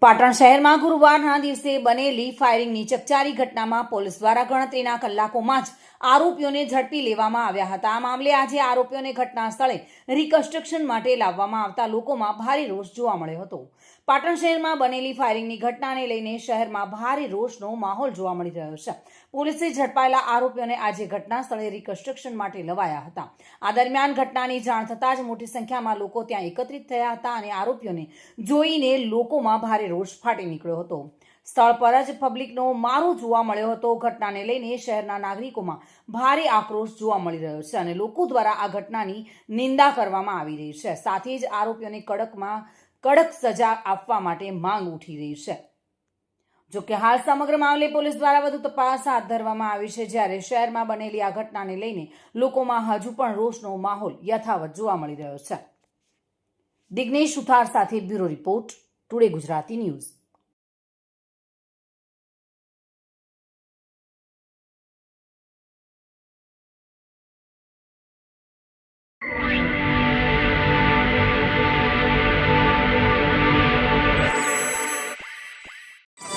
પાટણ શહેરમાં ગુરુવારના દિવસે બનેલી ફાયરિંગની ચકચારી ઘટનામાં પોલીસ દ્વારા ગણતરીના કલાકોમાં જ આરોપીઓને ઝડપી લેવામાં આવ્યા હતા. આ મામલે આજે આરોપીઓને ઘટના સ્થળે રિકન્સ્ટ્રક્શન માટે લાવવામાં આવતા લોકોમાં ભારે રોષ જોવા મળ્યો હતો. પાટણ શહેરમાં બનેલી ફાયરિંગની ઘટનાને લઈને શહેરમાં ભારે રોષનો માહોલ જોવા મળી રહ્યો છે. પોલીસે ઝડપાયેલા આરોપીઓને આજે ઘટના સ્થળે રિકન્સ્ટ્રક્શન માટે લવાયા હતા. આ દરમિયાન ઘટનાની જાણ થતાં જ મોટી સંખ્યામાં લોકો ત્યાં એકત્રિત થયા હતા અને આરોપીઓને જોઈને લોકોમાં ભારે રોષ ફાટી નીકળ્યો હતો. સ્થળ પર જ પબ્લિકનો મારો જોવા મળ્યો હતો. ઘટનાને લઈને શહેરના નાગરિકોમાં ભારે આક્રોશ જોવા મળી રહ્યો છે અને લોકો દ્વારા આ ઘટનાની નિંદા કરવામાં આવી રહી છે. સાથે જ આરોપીઓને કડક સજા આપવા માટે માંગ ઉઠી રહી છે. જોકે હાલ સમગ્ર મામલે પોલીસ દ્વારા વધુ તપાસ હાથ ધરવામાં આવી છે, જ્યારે શહેરમાં બનેલી આ ઘટનાને લઈને લોકોમાં હજુ પણ રોષનો માહોલ યથાવત જોવા મળી રહ્યો છે. દિગ્નેશ સુથાર સાથે bureau report, today Gujarati news.